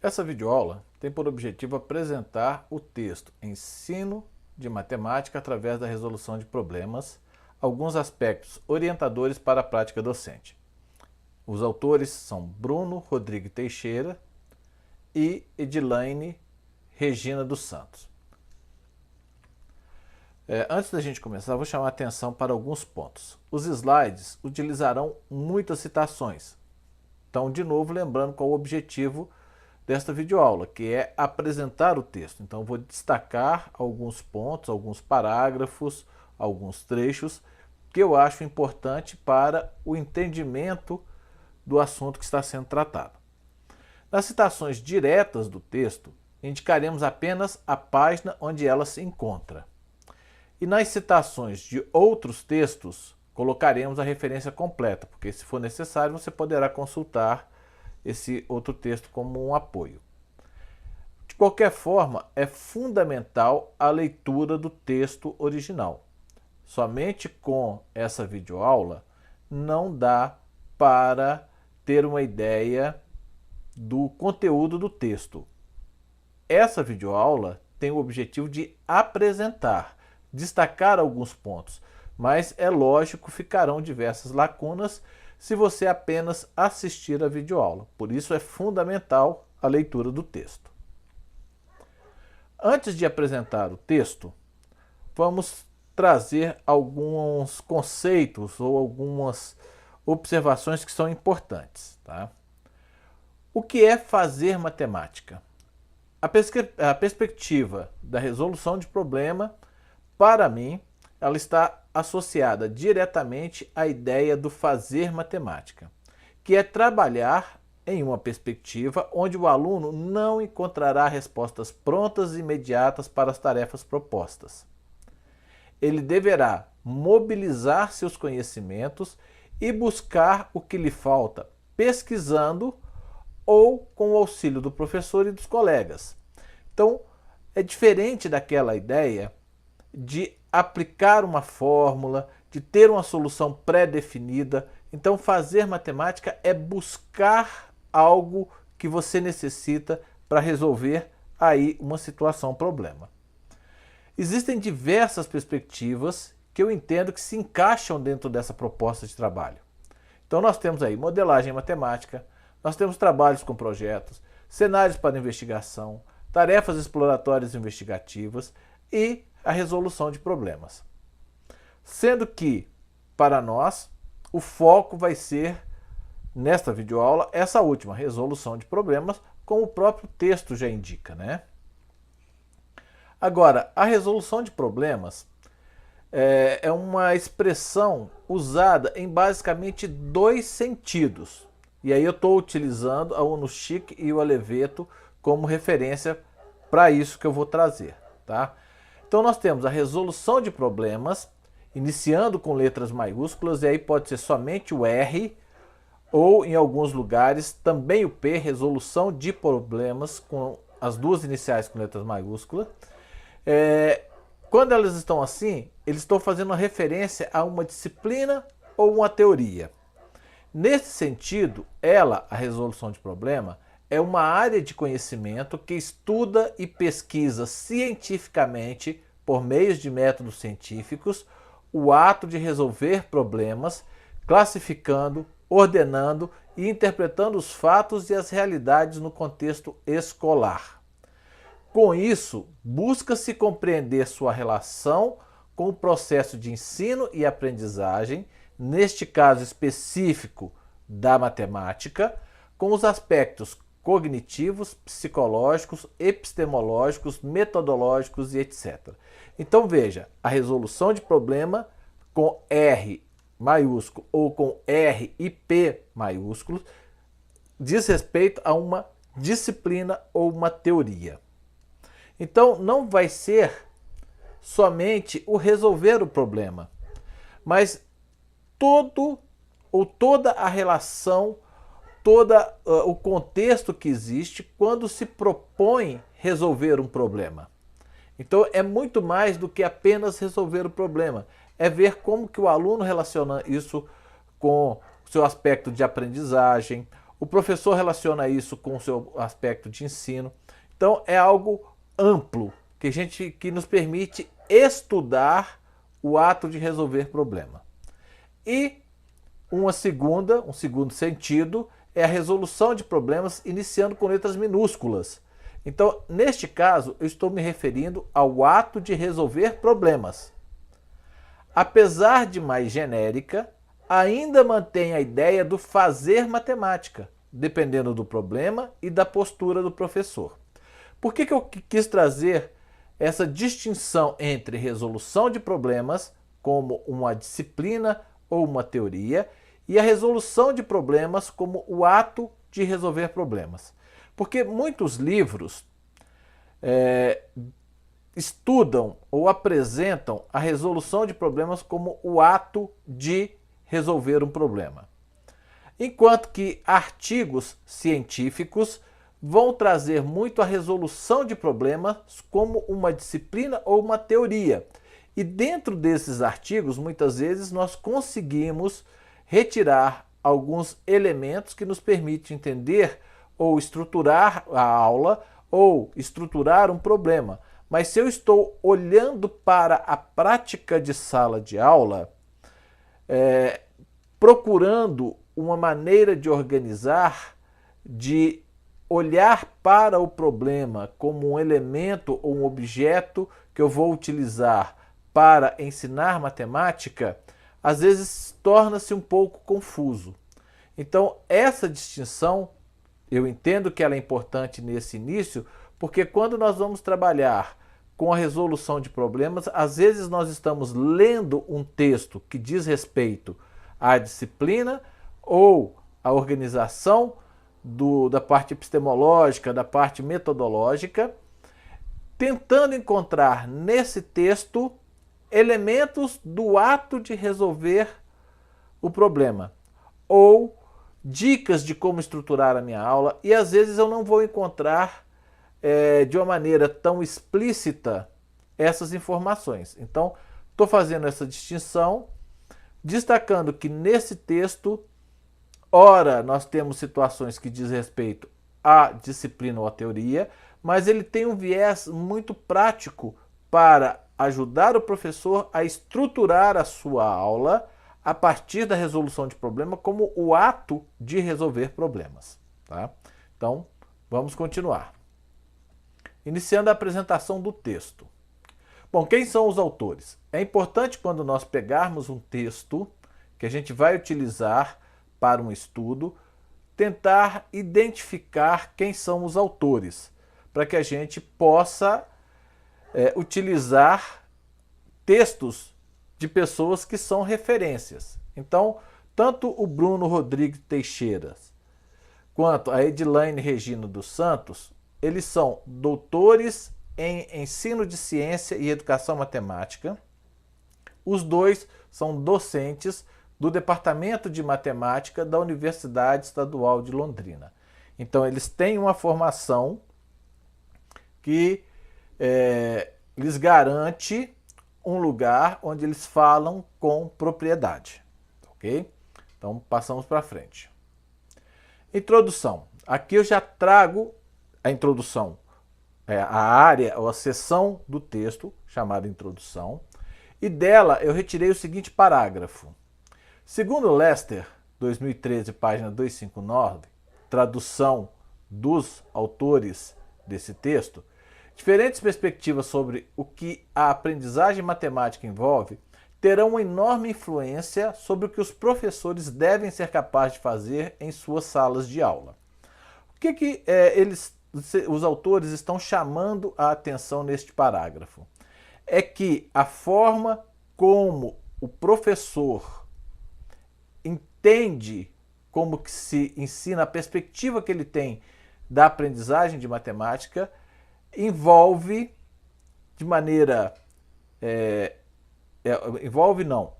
Essa videoaula tem por objetivo apresentar o texto Ensino de Matemática através da resolução de problemas, alguns aspectos orientadores para a prática docente. Os autores são Bruno Rodrigues Teixeira e Edilaine Regina dos Santos. Antes da gente começar, vou chamar a atenção para alguns pontos. Os slides utilizarão muitas citações. Então, de novo, lembrando qual o objetivo desta videoaula, que é apresentar o texto. Então, vou destacar alguns pontos, alguns parágrafos, alguns trechos que eu acho importante para o entendimento do assunto que está sendo tratado. Nas citações diretas do texto, indicaremos apenas a página onde ela se encontra. E nas citações de outros textos, colocaremos a referência completa, porque se for necessário, você poderá consultar esse outro texto como um apoio. De qualquer forma, é fundamental a leitura do texto original. Somente com essa videoaula não dá para ter uma ideia do conteúdo do texto. Essa videoaula tem o objetivo de apresentar, destacar alguns pontos, mas é lógico, ficarão diversas lacunas se você apenas assistir a videoaula. Por isso é fundamental a leitura do texto. Antes de apresentar o texto, vamos trazer alguns conceitos ou algumas observações que são importantes, tá? O que é fazer matemática? A perspectiva da resolução de problema, para mim, ela está associada diretamente à ideia do fazer matemática, que é trabalhar em uma perspectiva onde o aluno não encontrará respostas prontas e imediatas para as tarefas propostas. Ele deverá mobilizar seus conhecimentos e buscar o que lhe falta, pesquisando ou com o auxílio do professor e dos colegas. Então, é diferente daquela ideia de aplicar uma fórmula, de ter uma solução pré-definida. Então, fazer matemática é buscar algo que você necessita para resolver aí uma situação, um problema. Existem diversas perspectivas que eu entendo que se encaixam dentro dessa proposta de trabalho. Então, nós temos aí modelagem matemática, nós temos trabalhos com projetos, cenários para investigação, tarefas exploratórias investigativas e a resolução de problemas. Sendo que, para nós, o foco vai ser, nesta videoaula, essa última, resolução de problemas, como o próprio texto já indica, né? Agora, a resolução de problemas é uma expressão usada em basicamente dois sentidos. E aí eu estou utilizando a Unochic e o Oliveto como referência para isso que eu vou trazer, tá? Então nós temos a resolução de problemas, iniciando com letras maiúsculas, e aí pode ser somente o R, ou em alguns lugares também o P, resolução de problemas, com as duas iniciais com letras maiúsculas. Quando elas estão assim, eles estão fazendo uma referência a uma disciplina ou uma teoria. Nesse sentido, a resolução de problema, é uma área de conhecimento que estuda e pesquisa cientificamente, por meios de métodos científicos, o ato de resolver problemas, classificando, ordenando e interpretando os fatos e as realidades no contexto escolar. Com isso, busca-se compreender sua relação com o processo de ensino e aprendizagem, neste caso específico da matemática, com os aspectos cognitivos, psicológicos, epistemológicos, metodológicos e etc. Então veja, a resolução de problema com R maiúsculo ou com R e P maiúsculos diz respeito a uma disciplina ou uma teoria. Então não vai ser somente o resolver o problema, mas toda a relação, todo o contexto que existe quando se propõe resolver um problema. Então é muito mais do que apenas resolver o problema, é ver como que o aluno relaciona isso com o seu aspecto de aprendizagem, o professor relaciona isso com o seu aspecto de ensino. Então é algo amplo que nos permite estudar o ato de resolver problema. E um segundo sentido é a resolução de problemas iniciando com letras minúsculas. Então, neste caso, eu estou me referindo ao ato de resolver problemas. Apesar de mais genérica, ainda mantém a ideia do fazer matemática, dependendo do problema e da postura do professor. Por que eu quis trazer essa distinção entre resolução de problemas, como uma disciplina ou uma teoria, e a resolução de problemas como o ato de resolver problemas? Porque muitos livros estudam ou apresentam a resolução de problemas como o ato de resolver um problema. Enquanto que artigos científicos vão trazer muito a resolução de problemas como uma disciplina ou uma teoria. E dentro desses artigos, muitas vezes, nós conseguimos retirar alguns elementos que nos permitem entender ou estruturar a aula ou estruturar um problema. Mas se eu estou olhando para a prática de sala de aula, procurando uma maneira de organizar, de olhar para o problema como um elemento ou um objeto que eu vou utilizar para ensinar matemática, às vezes torna-se um pouco confuso. Então, essa distinção, eu entendo que ela é importante nesse início, porque quando nós vamos trabalhar com a resolução de problemas, às vezes nós estamos lendo um texto que diz respeito à disciplina ou à organização da parte epistemológica, da parte metodológica, tentando encontrar nesse texto elementos do ato de resolver o problema ou dicas de como estruturar a minha aula, e às vezes eu não vou encontrar de uma maneira tão explícita essas informações. Então, estou fazendo essa distinção, destacando que nesse texto, ora, nós temos situações que diz respeito à disciplina ou à teoria, mas ele tem um viés muito prático para ajudar o professor a estruturar a sua aula a partir da resolução de problema como o ato de resolver problemas. Tá? Então, vamos continuar. Iniciando a apresentação do texto. Bom, quem são os autores? É importante quando nós pegarmos um texto que a gente vai utilizar para um estudo, tentar identificar quem são os autores, para que a gente possa utilizar textos de pessoas que são referências. Então, tanto o Bruno Rodrigues Teixeira quanto a Edilaine Regina dos Santos, eles são doutores em ensino de ciência e educação matemática. Os dois são docentes do Departamento de Matemática da Universidade Estadual de Londrina. Então, eles têm uma formação que lhes garante um lugar onde eles falam com propriedade. Ok? Então, passamos para frente. Introdução. Aqui eu já trago a introdução, a área ou a seção do texto, chamada introdução, e dela eu retirei o seguinte parágrafo. Segundo Lester, 2013, página 259, tradução dos autores desse texto, diferentes perspectivas sobre o que a aprendizagem matemática envolve terão uma enorme influência sobre o que os professores devem ser capazes de fazer em suas salas de aula. O que os autores estão chamando a atenção neste parágrafo? É que a forma como o professor entende como que se ensina, a perspectiva que ele tem da aprendizagem de matemática, envolve de maneira...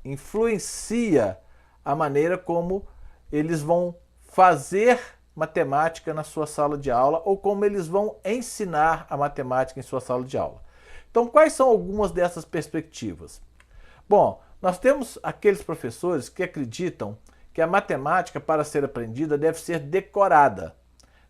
influencia a maneira como eles vão fazer matemática na sua sala de aula ou como eles vão ensinar a matemática em sua sala de aula. Então, quais são algumas dessas perspectivas? Bom, nós temos aqueles professores que acreditam que a matemática, para ser aprendida, deve ser decorada.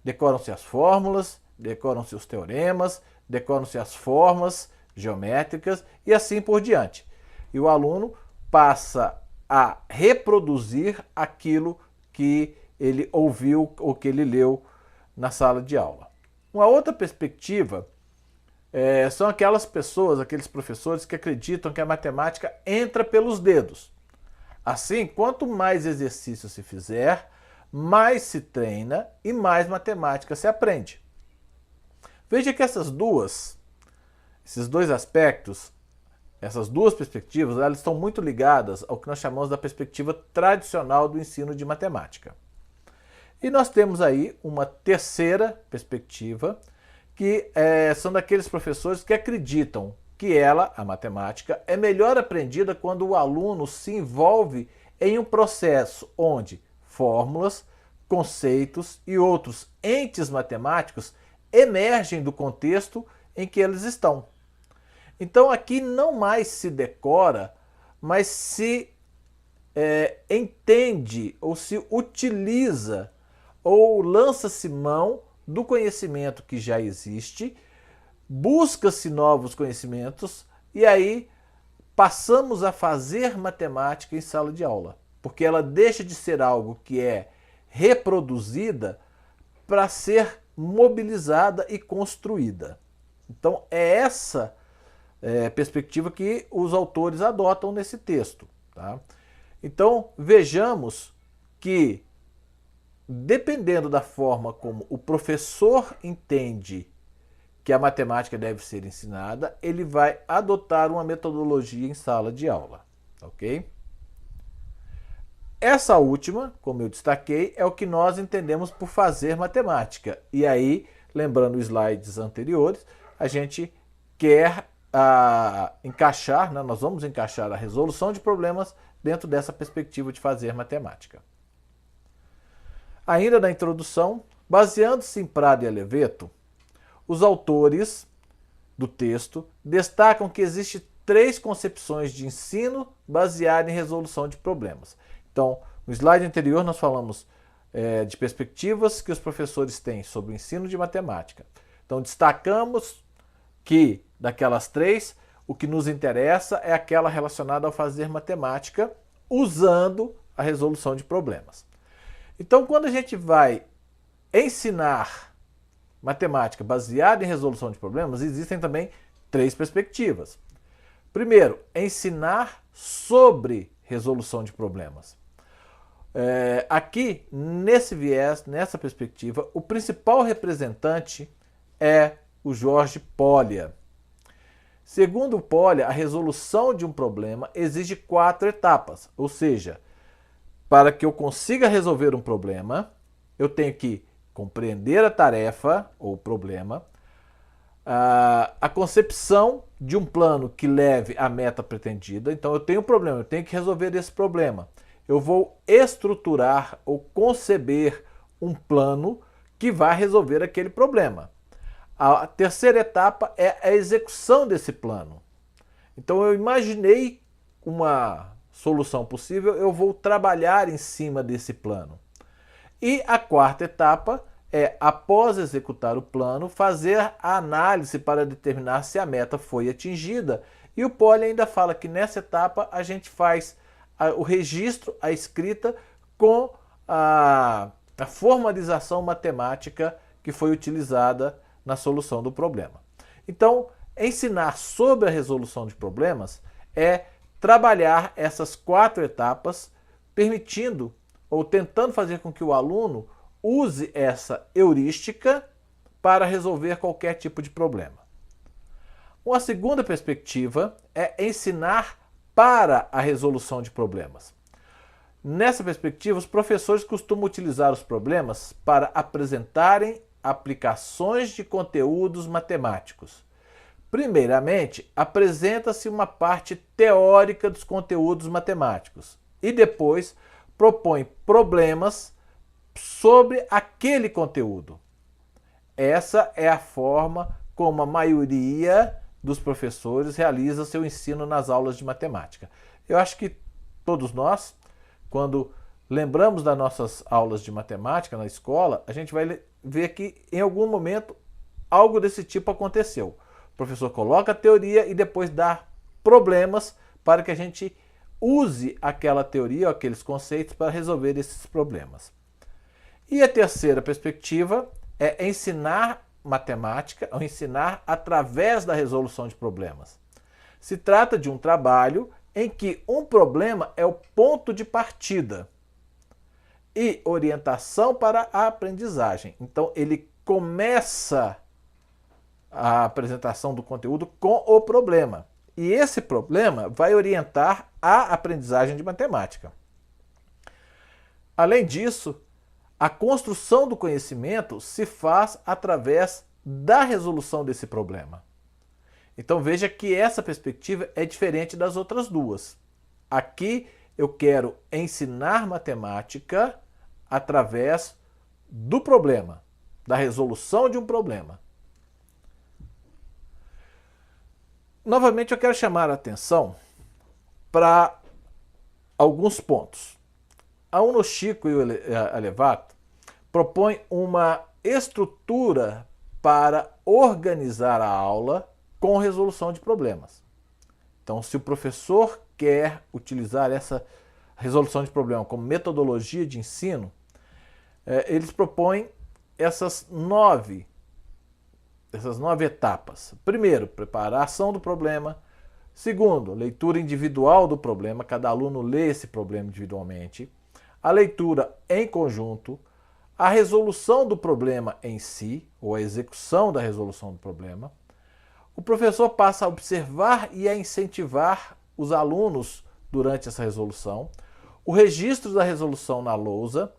Decoram-se as fórmulas, decoram-se os teoremas, decoram-se as formas geométricas e assim por diante. E o aluno passa a reproduzir aquilo que ele ouviu ou que ele leu na sala de aula. Uma outra perspectiva são aquelas pessoas, aqueles professores que acreditam que a matemática entra pelos dedos. Assim, quanto mais exercício se fizer, mais se treina e mais matemática se aprende. Veja que esses dois aspectos, essas duas perspectivas, elas estão muito ligadas ao que nós chamamos da perspectiva tradicional do ensino de matemática. E nós temos aí uma terceira perspectiva, que são daqueles professores que acreditam que a matemática, é melhor aprendida quando o aluno se envolve em um processo onde fórmulas, conceitos e outros entes matemáticos emergem do contexto em que eles estão. Então aqui não mais se decora, mas se entende ou se utiliza ou lança-se mão do conhecimento que já existe, busca-se novos conhecimentos e aí passamos a fazer matemática em sala de aula, porque ela deixa de ser algo que é reproduzida para ser mobilizada e construída. Então é essa perspectiva que os autores adotam nesse texto. Tá? Então vejamos que, dependendo da forma como o professor entende que a matemática deve ser ensinada, ele vai adotar uma metodologia em sala de aula, ok? Essa última, como eu destaquei, é o que nós entendemos por fazer matemática. E aí, lembrando os slides anteriores, a gente quer encaixar, né, nós vamos encaixar a resolução de problemas dentro dessa perspectiva de fazer matemática. Ainda na introdução, baseando-se em Prado e Oliveto, os autores do texto destacam que existem 3 concepções de ensino baseadas em resolução de problemas. Então, no slide anterior nós falamos de perspectivas que os professores têm sobre o ensino de matemática. Então, destacamos que, daquelas 3, o que nos interessa é aquela relacionada ao fazer matemática usando a resolução de problemas. Então, quando a gente vai ensinar matemática baseada em resolução de problemas, existem também 3 perspectivas. Primeiro, ensinar sobre resolução de problemas. Aqui, nesse viés, nessa perspectiva, o principal representante é o Jorge Polya. Segundo o Polya, a resolução de um problema exige 4 etapas, ou seja, para que eu consiga resolver um problema, eu tenho que compreender a tarefa ou problema, a concepção de um plano que leve à meta pretendida. Então eu tenho um problema, eu tenho que resolver esse problema. Eu vou estruturar ou conceber um plano que vai resolver aquele problema. A terceira etapa é a execução desse plano. Então eu imaginei uma solução possível, eu vou trabalhar em cima desse plano. E a quarta etapa é, após executar o plano, fazer a análise para determinar se a meta foi atingida. E o Polya ainda fala que nessa etapa a gente faz o registro, a escrita com a formalização matemática que foi utilizada na solução do problema. Então, ensinar sobre a resolução de problemas é trabalhar essas 4 etapas, permitindo ou tentando fazer com que o aluno use essa heurística para resolver qualquer tipo de problema. Uma segunda perspectiva é ensinar para a resolução de problemas. Nessa perspectiva, os professores costumam utilizar os problemas para apresentarem aplicações de conteúdos matemáticos. Primeiramente, apresenta-se uma parte teórica dos conteúdos matemáticos e depois propõe problemas sobre aquele conteúdo. Essa é a forma como a maioria dos professores realiza seu ensino nas aulas de matemática. Eu acho que todos nós, quando lembramos das nossas aulas de matemática na escola, a gente vai ver que em algum momento algo desse tipo aconteceu. O professor coloca a teoria e depois dá problemas para que a gente use aquela teoria ou aqueles conceitos para resolver esses problemas. E a terceira perspectiva é ensinar matemática, ou ensinar através da resolução de problemas. Se trata de um trabalho em que um problema é o ponto de partida e orientação para a aprendizagem. Então, ele começa a apresentação do conteúdo com o problema. E esse problema vai orientar a aprendizagem de matemática. Além disso, a construção do conhecimento se faz através da resolução desse problema. Então veja que essa perspectiva é diferente das outras duas. Aqui eu quero ensinar matemática através do problema, da resolução de um problema. Novamente eu quero chamar a atenção para alguns pontos. A Uno Chico e o Alevato propõem uma estrutura para organizar a aula com resolução de problemas. Então, se o professor quer utilizar essa resolução de problema como metodologia de ensino, eles propõem essas nove etapas. Primeiro, preparação do problema. Segundo, leitura individual do problema, cada aluno lê esse problema individualmente. A leitura em conjunto, a resolução do problema em si, ou a execução da resolução do problema. O professor passa a observar e a incentivar os alunos durante essa resolução, o registro da resolução na lousa,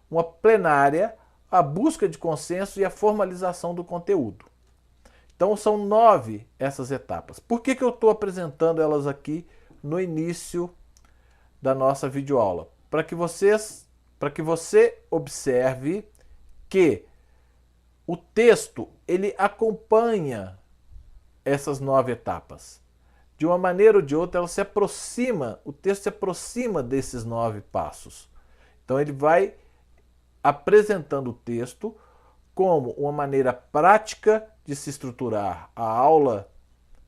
uma plenária, a busca de consenso e a formalização do conteúdo. Então são 9 essas etapas. Por que eu estou apresentando elas aqui no início da nossa videoaula? Para que você observe que o texto ele acompanha essas 9 etapas. De uma maneira ou de outra, o texto se aproxima desses 9 passos. Então ele vai apresentando o texto como uma maneira prática de se estruturar a aula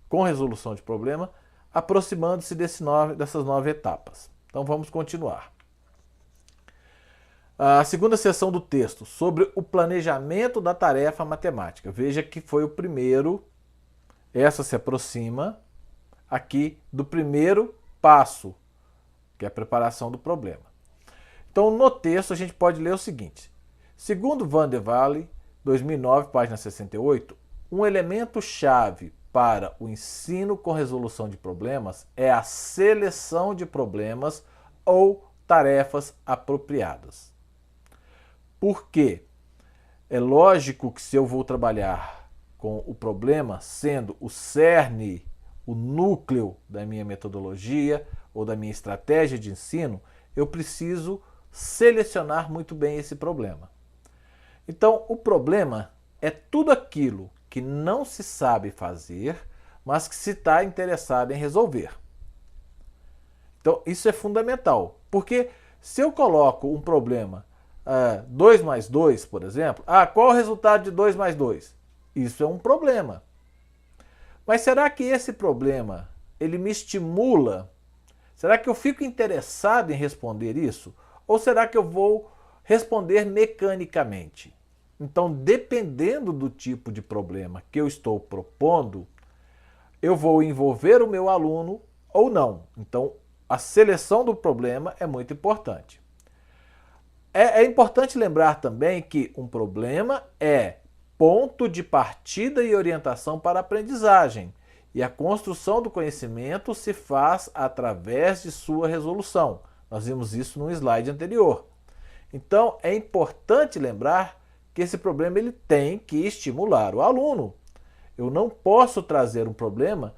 com resolução de problema, aproximando-se dessas 9 etapas. Então vamos continuar. A segunda seção do texto, sobre o planejamento da tarefa matemática. Veja que foi o primeiro, essa se aproxima aqui do primeiro passo, que é a preparação do problema. Então no texto a gente pode ler o seguinte: segundo Van der Walle, 2009, página 68, um elemento-chave para o ensino com resolução de problemas é a seleção de problemas ou tarefas apropriadas. Por quê? É lógico que se eu vou trabalhar com o problema sendo o cerne, o núcleo da minha metodologia ou da minha estratégia de ensino, eu preciso selecionar muito bem esse problema. Então, o problema é tudo aquilo que não se sabe fazer, mas que se está interessado em resolver. Então, isso é fundamental, porque se eu coloco um problema 2 mais 2, por exemplo, qual o resultado de 2 mais 2? Isso é um problema. Mas será que esse problema, ele me estimula? Será que eu fico interessado em responder isso? Ou será que eu vou responder mecanicamente? Então, dependendo do tipo de problema que eu estou propondo, eu vou envolver o meu aluno ou não. Então, a seleção do problema é muito importante. É importante lembrar também que um problema é ponto de partida e orientação para a aprendizagem, e a construção do conhecimento se faz através de sua resolução. Nós vimos isso no slide anterior. Então, é importante lembrar que esse problema ele tem que estimular o aluno. Eu não posso trazer um problema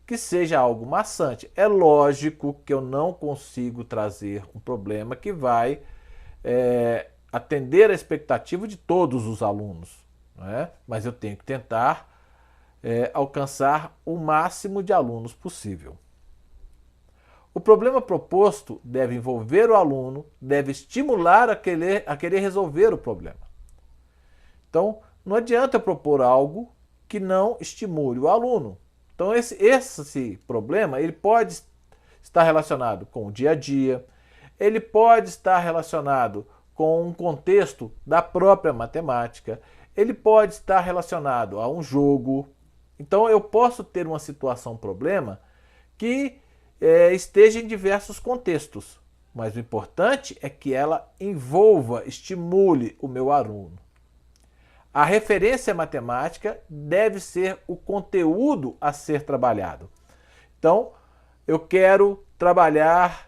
que seja algo maçante. É lógico que eu não consigo trazer um problema que vai atender a expectativa de todos os alunos, né? Mas eu tenho que tentar alcançar o máximo de alunos possível. O problema proposto deve envolver o aluno, deve estimular a querer resolver o problema. Então, não adianta eu propor algo que não estimule o aluno. Então, esse problema ele pode estar relacionado com o dia a dia, ele pode estar relacionado com um contexto da própria matemática, ele pode estar relacionado a um jogo. Então, eu posso ter uma situação, problema, que esteja em diversos contextos, mas o importante é que ela envolva, estimule o meu aluno. A referência matemática deve ser o conteúdo a ser trabalhado. Então, eu quero trabalhar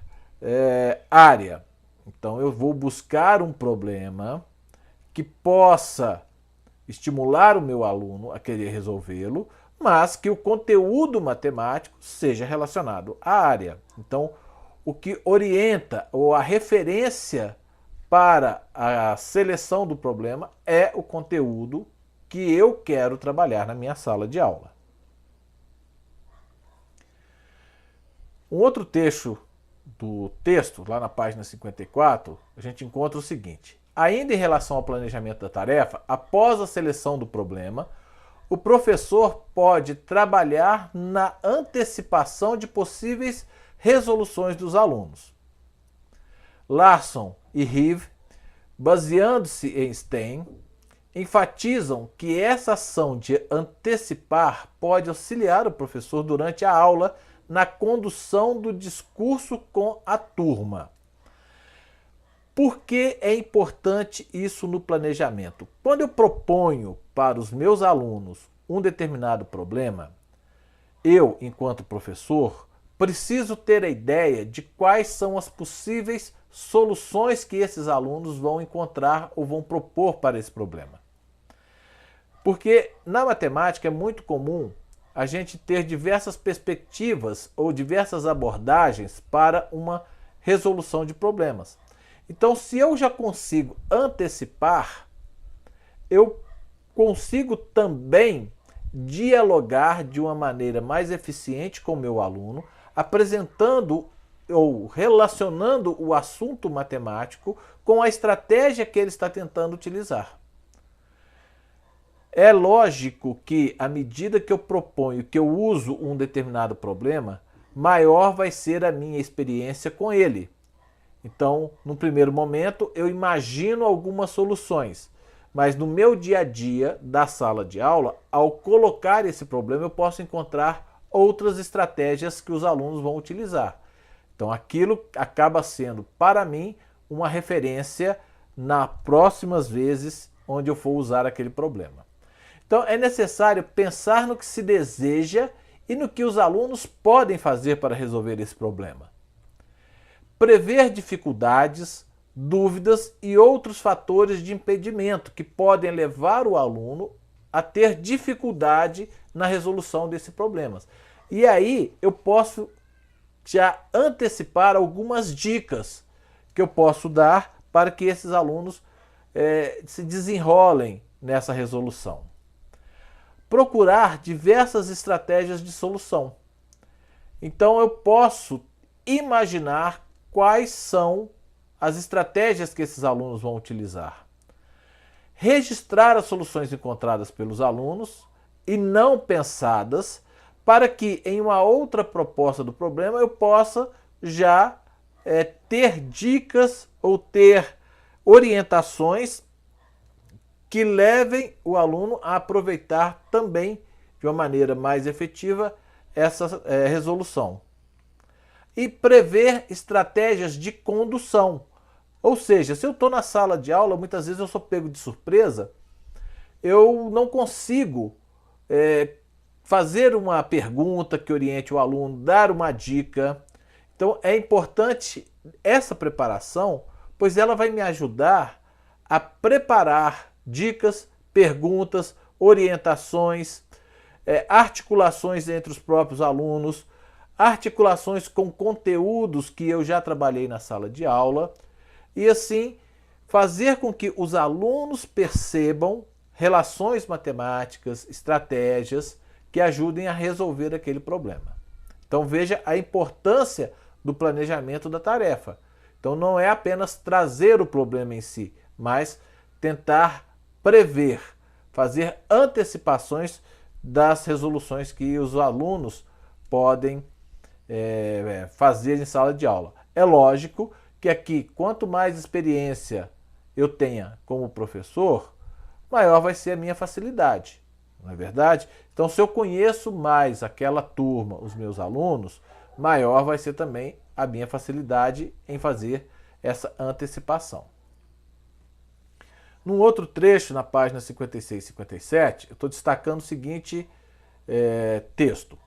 área. Então, eu vou buscar um problema que possa estimular o meu aluno a querer resolvê-lo, mas que o conteúdo matemático seja relacionado à área. Então, o que orienta ou a referência para a seleção do problema é o conteúdo que eu quero trabalhar na minha sala de aula. Um outro trecho do texto, lá na página 54, a gente encontra o seguinte: ainda em relação ao planejamento da tarefa, após a seleção do problema, o professor pode trabalhar na antecipação de possíveis resoluções dos alunos. Larson e Rive, baseando-se em Stein, enfatizam que essa ação de antecipar pode auxiliar o professor durante a aula na condução do discurso com a turma. Por que é importante isso no planejamento? Quando eu proponho para os meus alunos um determinado problema, eu, enquanto professor, preciso ter a ideia de quais são as possíveis soluções que esses alunos vão encontrar ou vão propor para esse problema. Porque na matemática é muito comum a gente ter diversas perspectivas ou diversas abordagens para uma resolução de problemas. Então, se eu já consigo antecipar, eu consigo também dialogar de uma maneira mais eficiente com o meu aluno, apresentando ou relacionando o assunto matemático com a estratégia que ele está tentando utilizar. É lógico que, à medida que eu proponho, que eu uso um determinado problema, maior vai ser a minha experiência com ele. Então, no primeiro momento, eu imagino algumas soluções, mas no meu dia a dia da sala de aula, ao colocar esse problema, eu posso encontrar outras estratégias que os alunos vão utilizar. Então, aquilo acaba sendo, para mim, uma referência nas próximas vezes onde eu for usar aquele problema. Então, é necessário pensar no que se deseja e no que os alunos podem fazer para resolver esse problema. Prever dificuldades, dúvidas e outros fatores de impedimento que podem levar o aluno a ter dificuldade na resolução desse problema. E aí eu posso já antecipar algumas dicas que eu posso dar para que esses alunos se desenrolem nessa resolução. Procurar diversas estratégias de solução. Então eu posso imaginar quais são as estratégias que esses alunos vão utilizar. Registrar as soluções encontradas pelos alunos e não pensadas, para que em uma outra proposta do problema eu possa já ter dicas ou ter orientações que levem o aluno a aproveitar também de uma maneira mais efetiva essa resolução. E prever estratégias de condução. Ou seja, se eu estou na sala de aula, muitas vezes eu sou pego de surpresa, eu não consigo fazer uma pergunta que oriente o aluno, dar uma dica. Então é importante essa preparação, pois ela vai me ajudar a preparar dicas, perguntas, orientações, articulações entre os próprios alunos, articulações com conteúdos que eu já trabalhei na sala de aula e assim fazer com que os alunos percebam relações matemáticas, estratégias que ajudem a resolver aquele problema. Então veja a importância do planejamento da tarefa. Então não é apenas trazer o problema em si, mas tentar prever, fazer antecipações das resoluções que os alunos podem fazer em sala de aula. É lógico que aqui, quanto mais experiência eu tenha como professor, maior vai ser a minha facilidade, não é verdade? Então, se eu conheço mais aquela turma, os meus alunos, maior vai ser também a minha facilidade em fazer essa antecipação. Num outro trecho, na página 56 e 57, eu estou destacando o seguinte texto.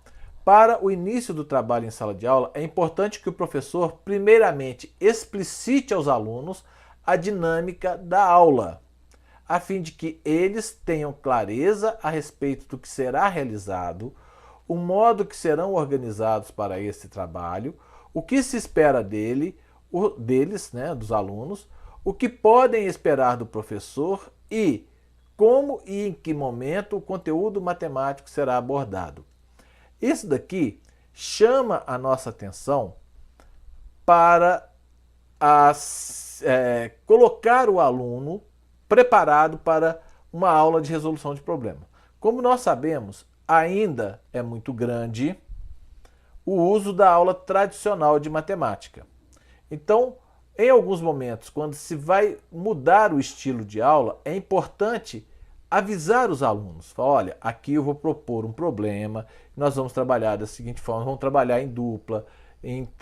Para o início do trabalho em sala de aula, é importante que o professor, primeiramente, explicite aos alunos a dinâmica da aula, a fim de que eles tenham clareza a respeito do que será realizado, o modo que serão organizados para esse trabalho, o que se espera deles, né, dos alunos, o que podem esperar do professor e como e em que momento o conteúdo matemático será abordado. Isso daqui chama a nossa atenção para colocar o aluno preparado para uma aula de resolução de problema. Como nós sabemos, ainda é muito grande o uso da aula tradicional de matemática. Então, em alguns momentos, quando se vai mudar o estilo de aula, é importante avisar os alunos. Falar, olha, aqui eu vou propor um problema, nós vamos trabalhar da seguinte forma, vamos trabalhar em dupla, em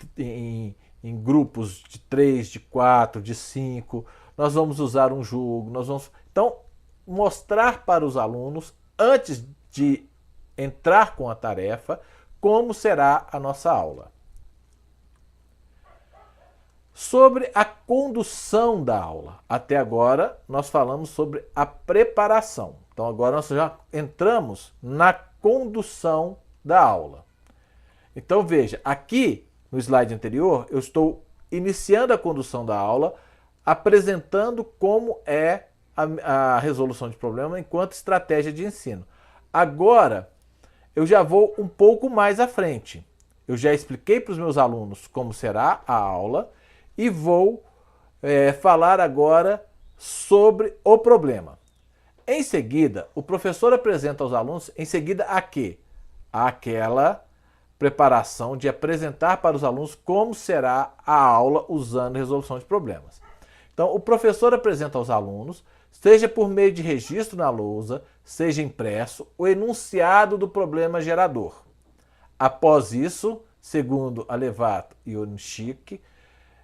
grupos de 3, de 4, de 5, nós vamos usar um jogo, Então, mostrar para os alunos, antes de entrar com a tarefa, como será a nossa aula. Sobre a condução da aula. Até agora, nós falamos sobre a preparação. Então, agora nós já entramos na condução da aula. Então, veja, aqui no slide anterior, eu estou iniciando a condução da aula, apresentando como é a resolução de problema enquanto estratégia de ensino. Agora, eu já vou um pouco mais à frente. Eu já expliquei para os meus alunos como será a aula e vou falar agora sobre o problema. Em seguida, o professor apresenta aos alunos, em seguida a quê? Aquela preparação de apresentar para os alunos como será a aula usando resolução de problemas. Então, o professor apresenta aos alunos, seja por meio de registro na lousa, seja impresso, o enunciado do problema gerador. Após isso, segundo Alevato e Onischik,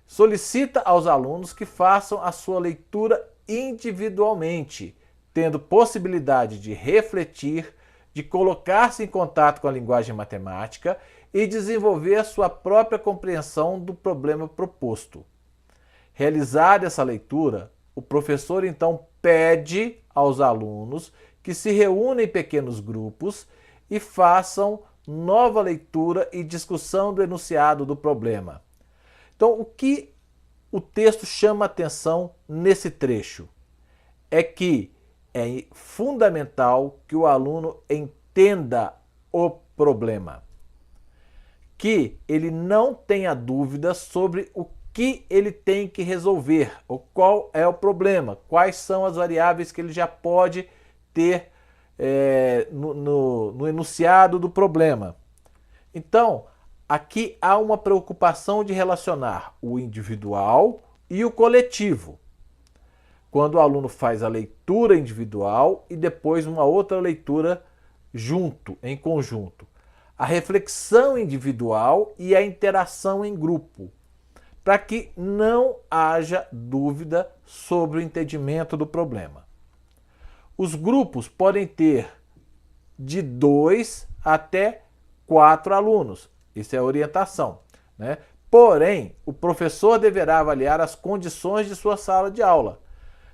solicita aos alunos que façam a sua leitura individualmente, tendo possibilidade de refletir, de colocar-se em contato com a linguagem matemática e desenvolver a sua própria compreensão do problema proposto. Realizada essa leitura, o professor então pede aos alunos que se reúnam em pequenos grupos e façam nova leitura e discussão do enunciado do problema. Então, o que o texto chama atenção nesse trecho é que é fundamental que o aluno entenda o problema, que ele não tenha dúvida sobre o que ele tem que resolver, ou qual é o problema, quais são as variáveis que ele já pode ter no enunciado do problema. Então, aqui há uma preocupação de relacionar o individual e o coletivo. Quando o aluno faz a leitura individual e depois uma outra leitura junto, em conjunto. A reflexão individual e a interação em grupo, para que não haja dúvida sobre o entendimento do problema. Os grupos podem ter de 2 até 4 alunos. Isso é orientação, né? Porém, o professor deverá avaliar as condições de sua sala de aula.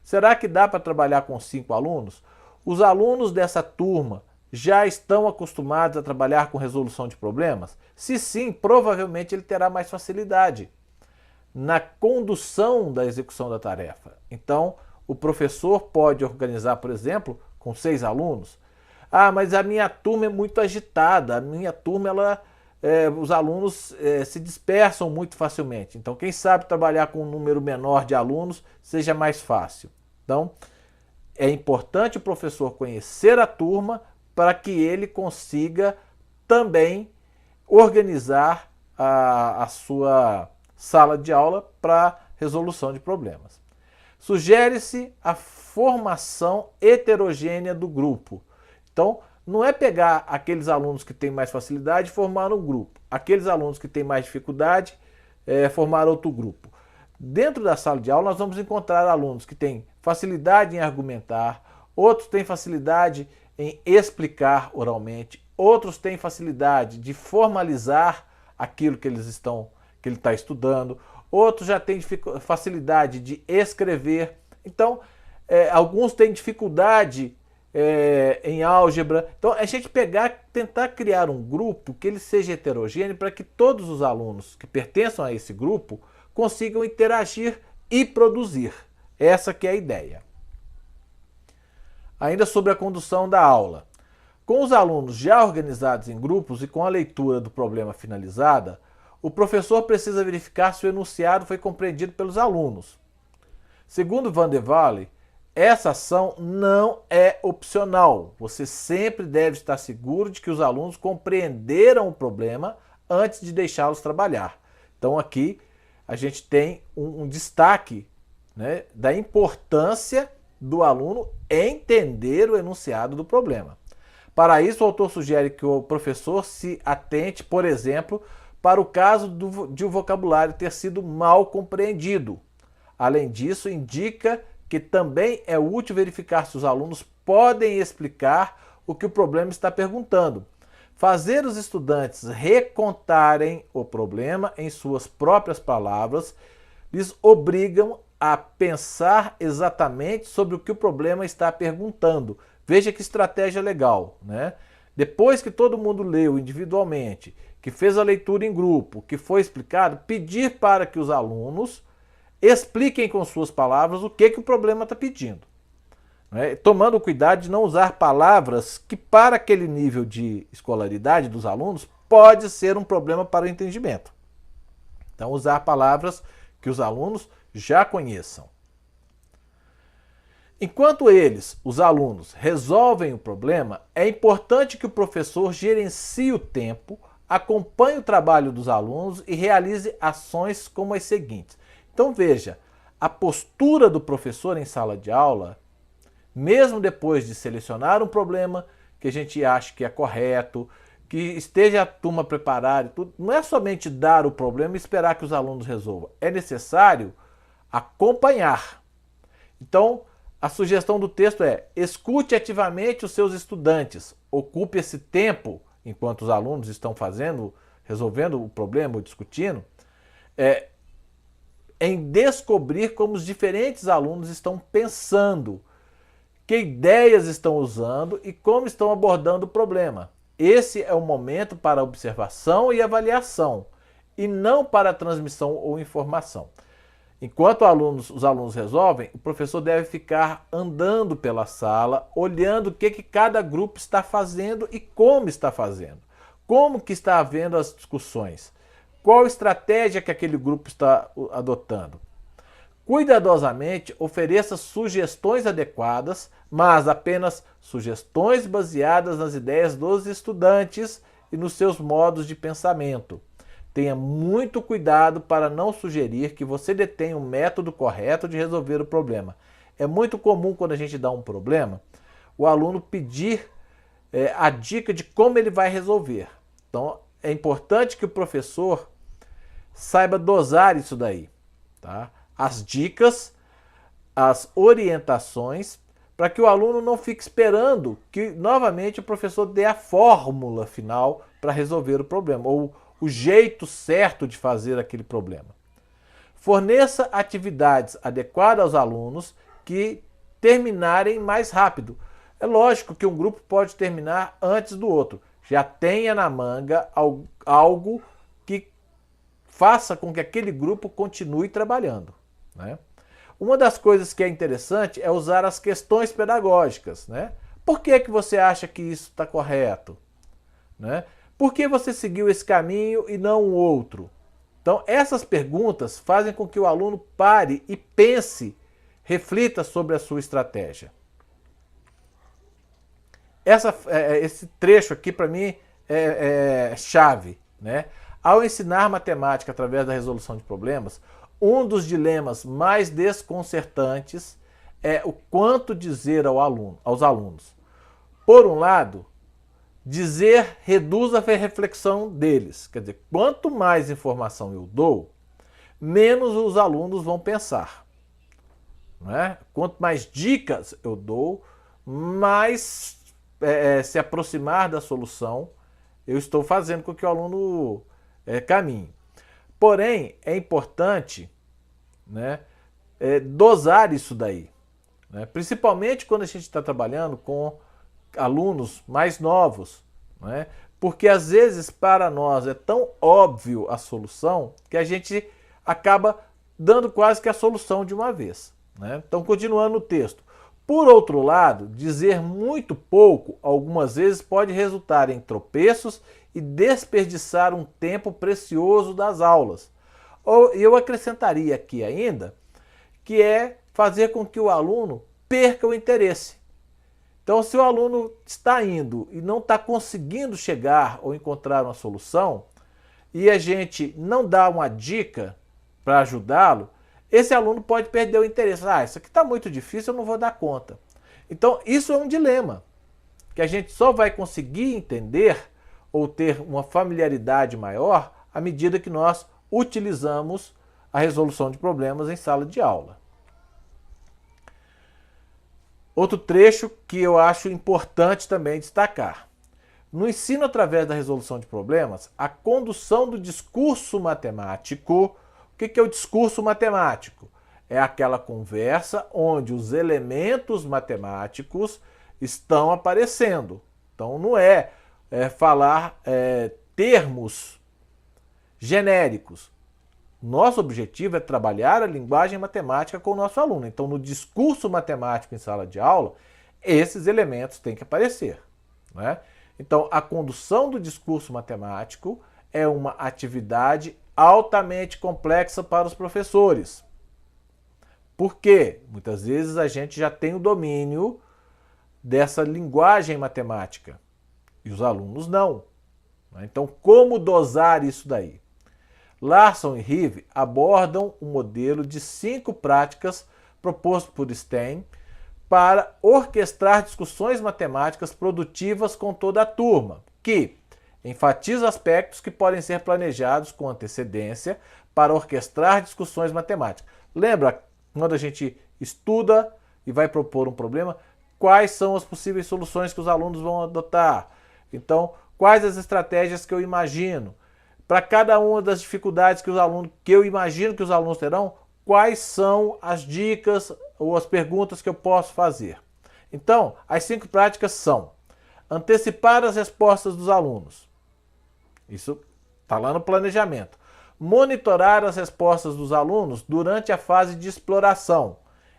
Será que dá para trabalhar com 5 alunos? Os alunos dessa turma já estão acostumados a trabalhar com resolução de problemas? Se sim, provavelmente ele terá mais facilidade na condução da execução da tarefa. Então, o professor pode organizar, por exemplo, com 6 alunos. Ah, mas a minha turma é muito agitada, a minha turma os alunos se dispersam muito facilmente. Então, quem sabe trabalhar com um número menor de alunos seja mais fácil. Então, é importante o professor conhecer a turma para que ele consiga também organizar a sua sala de aula para resolução de problemas. Sugere-se a formação heterogênea do grupo. Então, não é pegar aqueles alunos que têm mais facilidade e formar um grupo. Aqueles alunos que têm mais dificuldade, formar outro grupo. Dentro da sala de aula, nós vamos encontrar alunos que têm facilidade em argumentar, outros têm facilidade em explicar oralmente, outros têm facilidade de formalizar aquilo que ele está estudando, outros já têm facilidade de escrever. Então, alguns têm dificuldade em álgebra. Então, a gente tentar criar um grupo que ele seja heterogêneo para que todos os alunos que pertençam a esse grupo consigam interagir e produzir. Essa que é a ideia. Ainda sobre a condução da aula. Com os alunos já organizados em grupos e com a leitura do problema finalizada, o professor precisa verificar se o enunciado foi compreendido pelos alunos. Segundo Van der Walle, essa ação não é opcional. Você sempre deve estar seguro de que os alunos compreenderam o problema antes de deixá-los trabalhar. Então aqui a gente tem um destaque, né, da importância do aluno entender o enunciado do problema. Para isso, o autor sugere que o professor se atente, por exemplo, para o caso de o vocabulário ter sido mal compreendido. Além disso, indica que também é útil verificar se os alunos podem explicar o que o problema está perguntando. Fazer os estudantes recontarem o problema em suas próprias palavras lhes obrigam a pensar exatamente sobre o que o problema está perguntando. Veja que estratégia legal, né? Depois que todo mundo leu individualmente, que fez a leitura em grupo, que foi explicado, pedir para que os alunos expliquem com suas palavras o que o problema está pedindo. Né? Tomando cuidado de não usar palavras que, para aquele nível de escolaridade dos alunos, pode ser um problema para o entendimento. Então, usar palavras que os alunos já conheçam. Enquanto eles, os alunos, resolvem o problema, é importante que o professor gerencie o tempo, acompanhe o trabalho dos alunos e realize ações como as seguintes. Então veja, a postura do professor em sala de aula, mesmo depois de selecionar um problema que a gente acha que é correto, que esteja a turma preparada, tudo, não é somente dar o problema e esperar que os alunos resolvam. É necessário acompanhar. Então, a sugestão do texto é: escute ativamente os seus estudantes, ocupe esse tempo, enquanto os alunos estão resolvendo o problema ou discutindo, em descobrir como os diferentes alunos estão pensando, que ideias estão usando e como estão abordando o problema. Esse é o momento para observação e avaliação, e não para transmissão ou informação. Enquanto os alunos resolvem, o professor deve ficar andando pela sala, olhando o que cada grupo está fazendo e como está fazendo. Como que está havendo as discussões. Qual estratégia que aquele grupo está adotando. Cuidadosamente, ofereça sugestões adequadas, mas apenas sugestões baseadas nas ideias dos estudantes e nos seus modos de pensamento. Tenha muito cuidado para não sugerir que você detém um método correto de resolver o problema. É muito comum, quando a gente dá um problema, o aluno pedir a dica de como ele vai resolver. Então, é importante que o professor saiba dosar isso daí, tá? As dicas, as orientações, para que o aluno não fique esperando que, novamente, o professor dê a fórmula final para resolver o problema, ou o jeito certo de fazer aquele problema. Forneça atividades adequadas aos alunos que terminarem mais rápido. É lógico que um grupo pode terminar antes do outro. Já tenha na manga algo que faça com que aquele grupo continue trabalhando, né? Uma das coisas que é interessante é usar as questões pedagógicas, né? Por que você acha que isso está correto? Né? Por que você seguiu esse caminho e não o outro? Então, essas perguntas fazem com que o aluno pare e pense, reflita sobre a sua estratégia. Esse trecho aqui, para mim, é chave, né? Ao ensinar matemática através da resolução de problemas, um dos dilemas mais desconcertantes é o quanto dizer aos alunos. Por um lado, dizer reduz a reflexão deles. Quer dizer, quanto mais informação eu dou, menos os alunos vão pensar. Não é? Quanto mais dicas eu dou, mais se aproximar da solução eu estou fazendo com que o aluno caminhe. Porém, é importante, né, dosar isso daí. Né? Principalmente quando a gente está trabalhando com alunos mais novos, né? Porque às vezes para nós é tão óbvio a solução que a gente acaba dando quase que a solução de uma vez. Né? Então, continuando o texto. Por outro lado, dizer muito pouco algumas vezes pode resultar em tropeços e desperdiçar um tempo precioso das aulas. Ou eu acrescentaria aqui ainda que é fazer com que o aluno perca o interesse. Então, se o aluno está indo e não está conseguindo chegar ou encontrar uma solução, e a gente não dá uma dica para ajudá-lo, esse aluno pode perder o interesse. Ah, isso aqui está muito difícil, eu não vou dar conta. Então, isso é um dilema, que a gente só vai conseguir entender ou ter uma familiaridade maior à medida que nós utilizamos a resolução de problemas em sala de aula. Outro trecho que eu acho importante também destacar. No ensino através da resolução de problemas, a condução do discurso matemático. O que é o discurso matemático? É aquela conversa onde os elementos matemáticos estão aparecendo. Então não é falar termos genéricos. Nosso objetivo é trabalhar a linguagem matemática com o nosso aluno. Então, no discurso matemático em sala de aula, esses elementos têm que aparecer. Né? Então, a condução do discurso matemático é uma atividade altamente complexa para os professores. Por quê? Muitas vezes a gente já tem o domínio dessa linguagem matemática e os alunos não. Então, como dosar isso daí? Larson e Rive abordam um modelo de 5 práticas proposto por Stein para orquestrar discussões matemáticas produtivas com toda a turma, que enfatiza aspectos que podem ser planejados com antecedência para orquestrar discussões matemáticas. Lembra quando a gente estuda e vai propor um problema, quais são as possíveis soluções que os alunos vão adotar? Então, quais as estratégias que eu imagino? Para cada uma das dificuldades que eu imagino que os alunos terão, quais são as dicas ou as perguntas que eu posso fazer? Então, as 5 práticas são: antecipar as respostas dos alunos. Isso está lá no planejamento. Monitorar as respostas dos alunos durante a fase de exploração.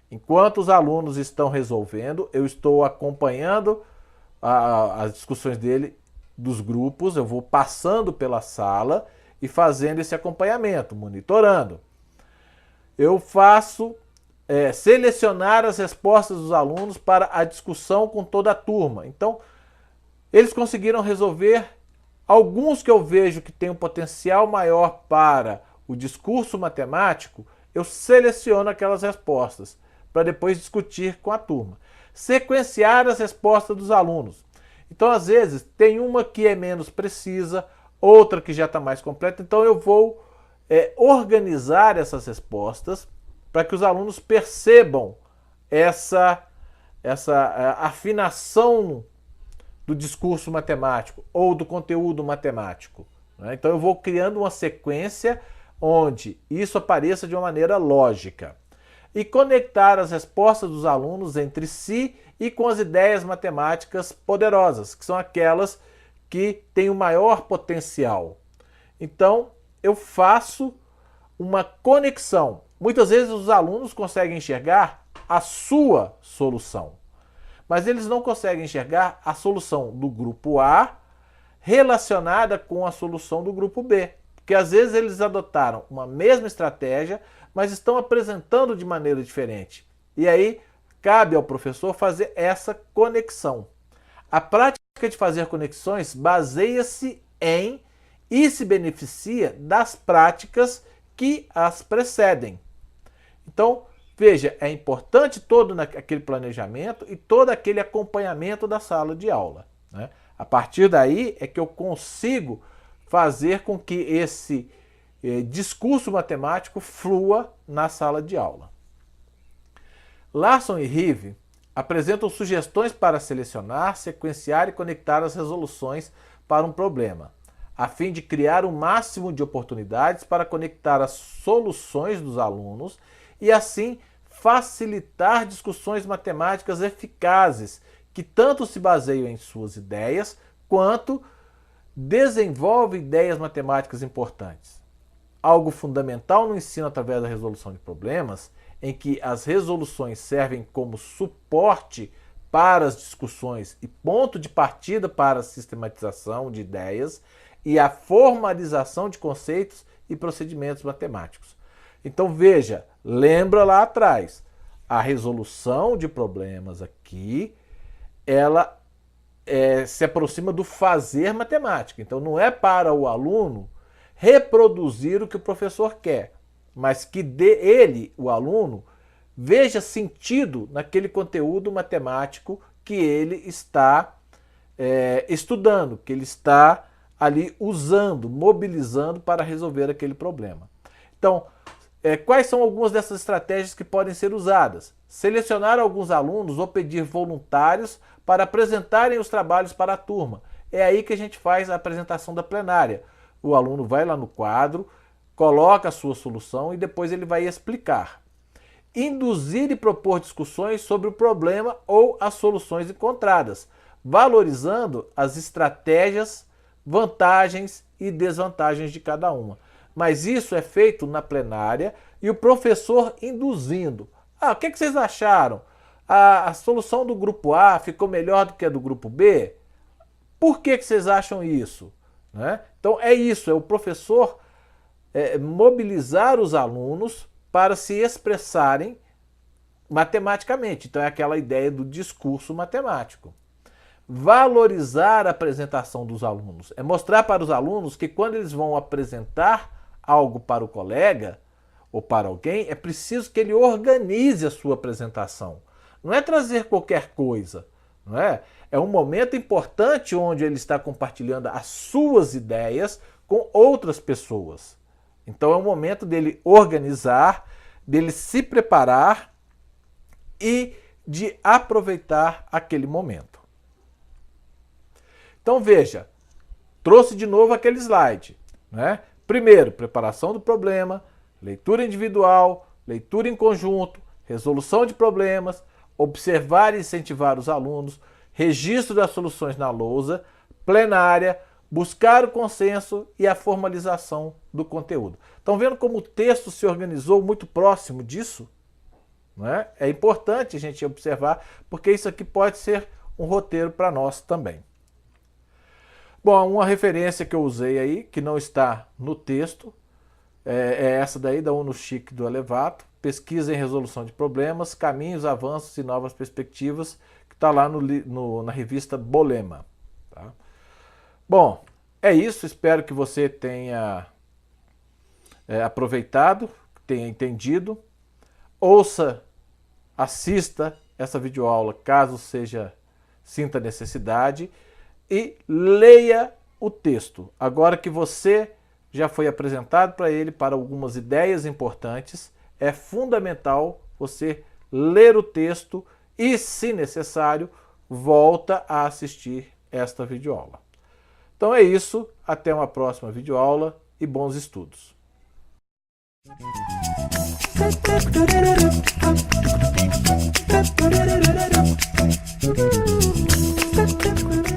Enquanto os alunos estão resolvendo, eu estou acompanhando as discussões dos grupos, eu vou passando pela sala e fazendo esse acompanhamento, monitorando. Eu faço selecionar as respostas dos alunos para a discussão com toda a turma. Então, eles conseguiram resolver alguns que eu vejo que têm um potencial maior para o discurso matemático, eu seleciono aquelas respostas para depois discutir com a turma. Sequenciar as respostas dos alunos. Então, às vezes, tem uma que é menos precisa, outra que já está mais completa. Então, eu vou organizar essas respostas para que os alunos percebam essa afinação do discurso matemático ou do conteúdo matemático. Né? Então, eu vou criando uma sequência onde isso apareça de uma maneira lógica. E conectar as respostas dos alunos entre si e com as ideias matemáticas poderosas, que são aquelas que têm o maior potencial. Então, eu faço uma conexão. Muitas vezes os alunos conseguem enxergar a sua solução, mas eles não conseguem enxergar a solução do grupo A relacionada com a solução do grupo B. Porque às vezes eles adotaram uma mesma estratégia, mas estão apresentando de maneira diferente. E aí cabe ao professor fazer essa conexão. A prática de fazer conexões baseia-se em e se beneficia das práticas que as precedem. Então, veja, é importante todo aquele planejamento e todo aquele acompanhamento da sala de aula, né? A partir daí é que eu consigo fazer com que esse discurso matemático flua na sala de aula. Larson e Rive apresentam sugestões para selecionar, sequenciar e conectar as resoluções para um problema, a fim de criar o máximo de oportunidades para conectar as soluções dos alunos e assim facilitar discussões matemáticas eficazes que tanto se baseiam em suas ideias quanto desenvolvem ideias matemáticas importantes. Algo fundamental no ensino através da resolução de problemas, em que as resoluções servem como suporte para as discussões e ponto de partida para a sistematização de ideias e a formalização de conceitos e procedimentos matemáticos. Então veja, lembra lá atrás, a resolução de problemas aqui, ela se aproxima do fazer matemática. Então não é para o aluno reproduzir o que o professor quer, mas que ele, o aluno, veja sentido naquele conteúdo matemático que ele está estudando, que ele está ali usando, mobilizando para resolver aquele problema. Então, quais são algumas dessas estratégias que podem ser usadas? Selecionar alguns alunos ou pedir voluntários para apresentarem os trabalhos para a turma. É aí que a gente faz a apresentação da plenária. O aluno vai lá no quadro, coloca a sua solução e depois ele vai explicar. Induzir e propor discussões sobre o problema ou as soluções encontradas, valorizando as estratégias, vantagens e desvantagens de cada uma. Mas isso é feito na plenária e o professor induzindo. O que vocês acharam? A solução do grupo A ficou melhor do que a do grupo B? Por que vocês acham isso? Né? Então é isso, é o professor mobilizar os alunos para se expressarem matematicamente. Então é aquela ideia do discurso matemático. Valorizar a apresentação dos alunos. É mostrar para os alunos que quando eles vão apresentar algo para o colega ou para alguém, é preciso que ele organize a sua apresentação. Não é trazer qualquer coisa, não é? É um momento importante onde ele está compartilhando as suas ideias com outras pessoas. Então é um momento dele organizar, dele se preparar e de aproveitar aquele momento. Então veja, trouxe de novo aquele slide, né? Primeiro, preparação do problema, leitura individual, leitura em conjunto, resolução de problemas, observar e incentivar os alunos, registro das soluções na lousa, plenária, buscar o consenso e a formalização do conteúdo. Estão vendo como o texto se organizou muito próximo disso? Não é? É importante a gente observar, porque isso aqui pode ser um roteiro para nós também. Bom, uma referência que eu usei aí, que não está no texto, é essa daí da UNO-CHIC do Elevato, Pesquisa em Resolução de Problemas, Caminhos, Avanços e Novas Perspectivas, que está lá na revista Bolema. Tá? Bom, é isso, espero que você tenha aproveitado, tenha entendido. Ouça, assista essa videoaula caso sinta necessidade e leia o texto. Agora que você já foi apresentado para ele para algumas ideias importantes, é fundamental você ler o texto e, se necessário, volta a assistir esta videoaula. Então é isso, até uma próxima videoaula e bons estudos. Thank you.